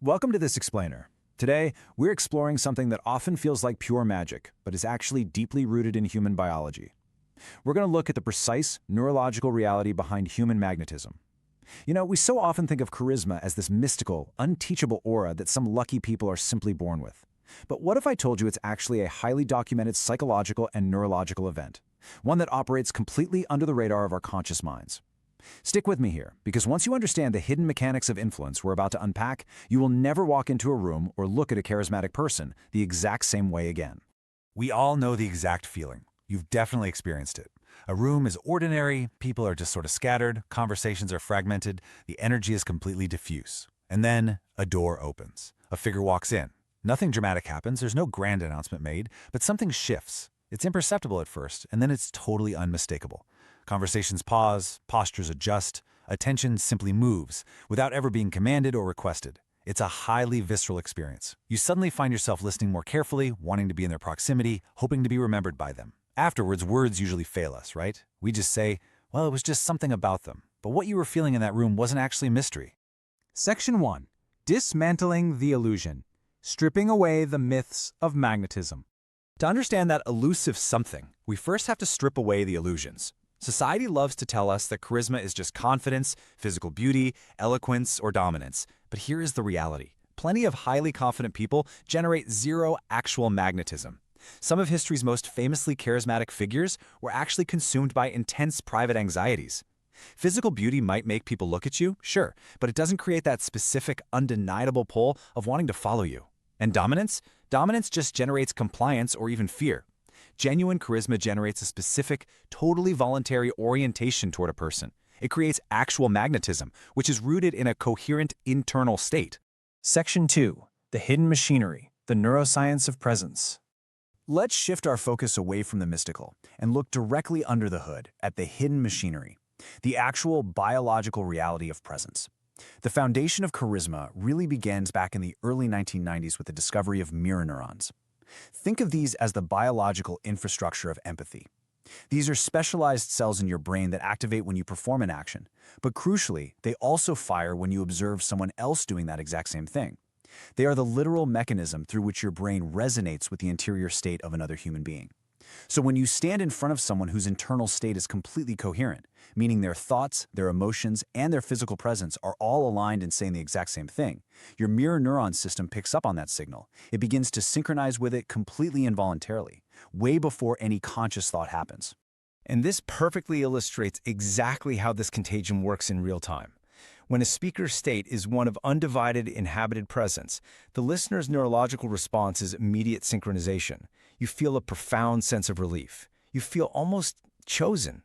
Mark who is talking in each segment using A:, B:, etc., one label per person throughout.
A: Welcome to This Explainer. Today, we're exploring something that often feels like pure magic, but is actually deeply rooted in human biology. We're going to look at the precise neurological reality behind human magnetism. We so often think of charisma as this mystical, unteachable aura that some lucky people are simply born with. But what if I told you it's actually a highly documented psychological and neurological event, one that operates completely under the radar of our conscious minds? Stick with me here, because once you understand the hidden mechanics of influence we're about to unpack, you will never walk into a room or look at a charismatic person the exact same way again.
B: We all know the exact feeling. You've definitely experienced it. A room is ordinary, people are just sort of scattered, conversations are fragmented, the energy is completely diffuse. And then a door opens. A figure walks in. Nothing dramatic happens, there's no grand announcement made, but something shifts. It's imperceptible at first, and then it's totally unmistakable. Conversations pause, postures adjust, attention simply moves, without ever being commanded or requested. It's a highly visceral experience. You suddenly find yourself listening more carefully, wanting to be in their proximity, hoping to be remembered by them. Afterwards, words usually fail us, right? We just say, well, it was just something about them. But what you were feeling in that room wasn't actually a mystery.
C: Section 1. Dismantling the illusion. Stripping away the myths of magnetism.
B: To understand that elusive something, we first have to strip away the illusions. Society loves to tell us that charisma is just confidence, physical beauty, eloquence, or dominance. But here is the reality. Plenty of highly confident people generate zero actual magnetism. Some of history's most famously charismatic figures were actually consumed by intense private anxieties. Physical beauty might make people look at you, sure, but it doesn't create that specific, undeniable pull of wanting to follow you. And dominance? Dominance just generates compliance or even fear. Genuine charisma generates a specific, totally voluntary orientation toward a person. It creates actual magnetism, which is rooted in a coherent internal state.
C: Section 2. The hidden machinery. The neuroscience of presence.
A: Let's shift our focus away from the mystical and look directly under the hood at the hidden machinery, the actual biological reality of presence. The foundation of charisma really begins back in the early 1990s with the discovery of mirror neurons. Think of these as the biological infrastructure of empathy. These are specialized cells in your brain that activate when you perform an action, but crucially, they also fire when you observe someone else doing that exact same thing. They are the literal mechanism through which your brain resonates with the interior state of another human being. So when you stand in front of someone whose internal state is completely coherent, meaning their thoughts, their emotions, and their physical presence are all aligned and saying the exact same thing, your mirror neuron system picks up on that signal. It begins to synchronize with it completely involuntarily, way before any conscious thought happens.
D: And this perfectly illustrates exactly how this contagion works in real time. When a speaker's state is one of undivided inhabited presence, the listener's neurological response is immediate synchronization. You feel a profound sense of relief. You feel almost chosen.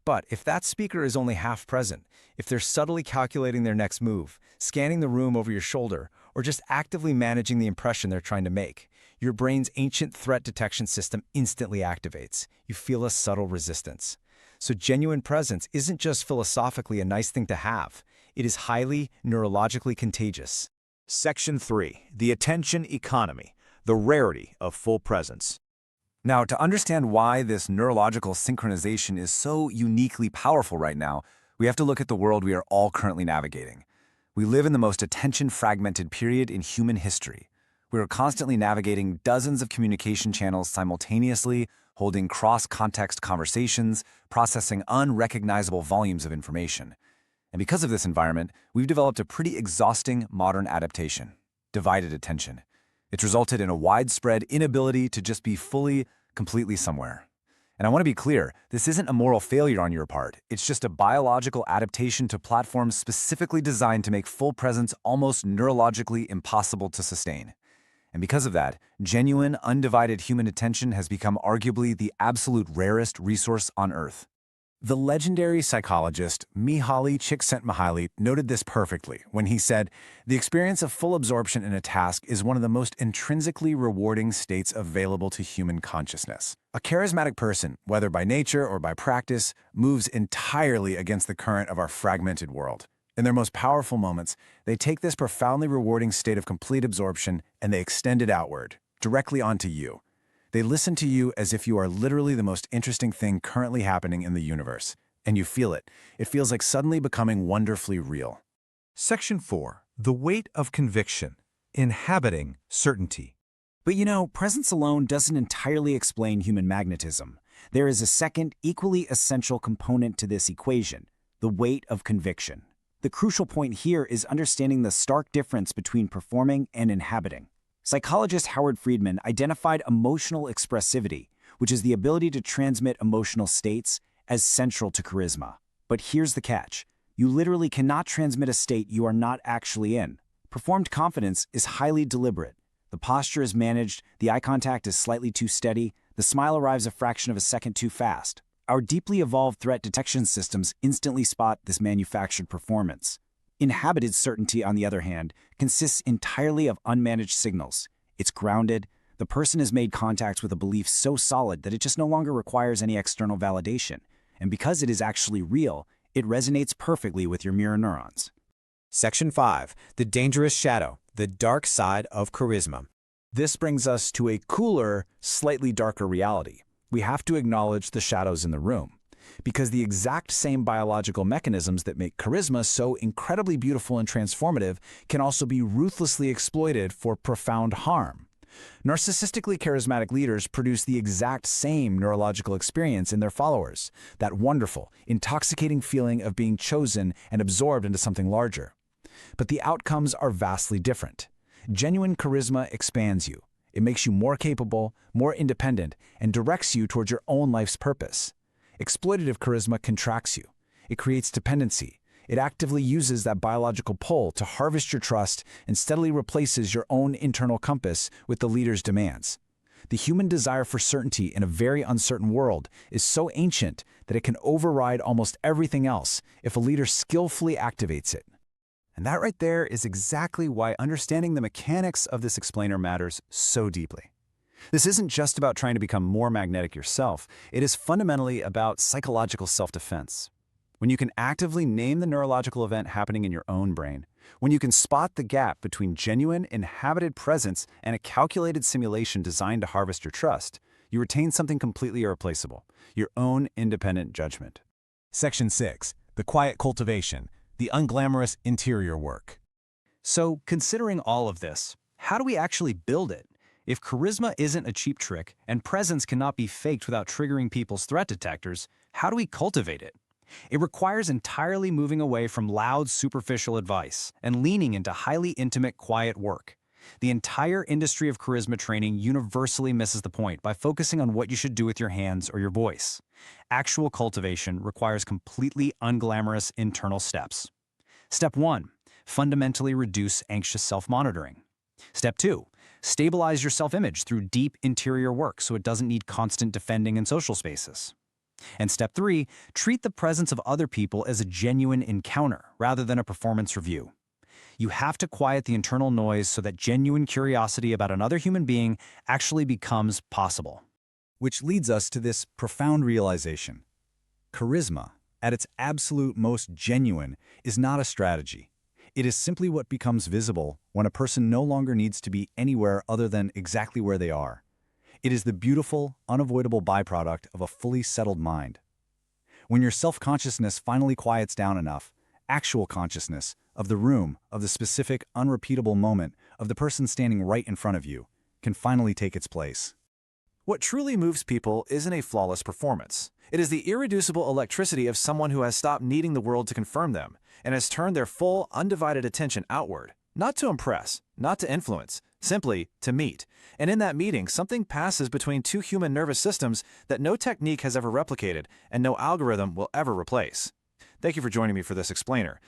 D: But if that speaker is only half present, if they're subtly calculating their next move, scanning the room over your shoulder, or just actively managing the impression they're trying to make, your brain's ancient threat detection system instantly activates. You feel a subtle resistance. So genuine presence isn't just philosophically a nice thing to have. It is highly neurologically contagious.
A: Section 3. The attention economy, the rarity of full presence.
B: Now, to understand why this neurological synchronization is so uniquely powerful right now, we have to look at the world we are all currently navigating. We live in the most attention-fragmented period in human history. We are constantly navigating dozens of communication channels simultaneously, holding cross-context conversations, processing unrecognizable volumes of information. And because of this environment, we've developed a pretty exhausting modern adaptation: divided attention. It's resulted in a widespread inability to just be fully, completely somewhere. And I want to be clear, this isn't a moral failure on your part. It's just a biological adaptation to platforms specifically designed to make full presence almost neurologically impossible to sustain. And because of that, genuine, undivided human attention has become arguably the absolute rarest resource on Earth. The legendary psychologist Mihaly Csikszentmihalyi noted this perfectly when he said, "The experience of full absorption in a task is one of the most intrinsically rewarding states available to human consciousness." A charismatic person, whether by nature or by practice, moves entirely against the current of our fragmented world. In their most powerful moments, they take this profoundly rewarding state of complete absorption and they extend it outward, directly onto you. They listen to you as if you are literally the most interesting thing currently happening in the universe. And you feel it. It feels like suddenly becoming wonderfully real.
C: Section 4. The weight of conviction, inhabiting certainty.
A: But you know, presence alone doesn't entirely explain human magnetism. There is a second, equally essential component to this equation, the weight of conviction. The crucial point here is understanding the stark difference between performing and inhabiting. Psychologist Howard Friedman identified emotional expressivity, which is the ability to transmit emotional states, as central to charisma. But here's the catch. You literally cannot transmit a state you are not actually in. Performed confidence is highly deliberate. The posture is managed, the eye contact is slightly too steady, the smile arrives a fraction of a second too fast. Our deeply evolved threat detection systems instantly spot this manufactured performance. Inhabited certainty, on the other hand, consists entirely of unmanaged signals. It's grounded. The person has made contacts with a belief so solid that it just no longer requires any external validation. And because it is actually real, it resonates perfectly with your mirror neurons.
E: Section 5. The dangerous shadow, the dark side of charisma.
B: This brings us to a cooler, slightly darker reality. We have to acknowledge the shadows in the room, because the exact same biological mechanisms that make charisma so incredibly beautiful and transformative can also be ruthlessly exploited for profound harm. Narcissistically charismatic leaders produce the exact same neurological experience in their followers, that wonderful, intoxicating feeling of being chosen and absorbed into something larger. But the outcomes are vastly different. Genuine charisma expands you. It makes you more capable, more independent, and directs you towards your own life's purpose. Exploitative charisma contracts you. It creates dependency. It actively uses that biological pull to harvest your trust and steadily replaces your own internal compass with the leader's demands. The human desire for certainty in a very uncertain world is so ancient that it can override almost everything else if a leader skillfully activates it.
A: And that right there is exactly why understanding the mechanics of this explainer matters so deeply. This isn't just about trying to become more magnetic yourself. It is fundamentally about psychological self-defense. When you can actively name the neurological event happening in your own brain, when you can spot the gap between genuine, inhabited presence and a calculated simulation designed to harvest your trust, you retain something completely irreplaceable, your own independent judgment.
C: Section 6. The quiet cultivation, the unglamorous interior work.
A: So, considering all of this, how do we actually build it? If charisma isn't a cheap trick and presence cannot be faked without triggering people's threat detectors, how do we cultivate it? It requires entirely moving away from loud, superficial advice and leaning into highly intimate, quiet work. The entire industry of charisma training universally misses the point by focusing on what you should do with your hands or your voice. Actual cultivation requires completely unglamorous internal steps. Step 1. Fundamentally reduce anxious self-monitoring. Step 2. Stabilize your self-image through deep interior work so it doesn't need constant defending in social spaces. And step 3, treat the presence of other people as a genuine encounter rather than a performance review. You have to quiet the internal noise so that genuine curiosity about another human being actually becomes possible.
B: Which leads us to this profound realization. Charisma, at its absolute most genuine, is not a strategy. It is simply what becomes visible when a person no longer needs to be anywhere other than exactly where they are. It is the beautiful, unavoidable byproduct of a fully settled mind. When your self-consciousness finally quiets down enough, actual consciousness of the room, of the specific, unrepeatable moment, of the person standing right in front of you, can finally take its place.
E: What truly moves people isn't a flawless performance. It is the irreducible electricity of someone who has stopped needing the world to confirm them and has turned their full, undivided attention outward, not to impress, not to influence, simply to meet. And in that meeting, something passes between two human nervous systems that no technique has ever replicated and no algorithm will ever replace. Thank you for joining me for this explainer.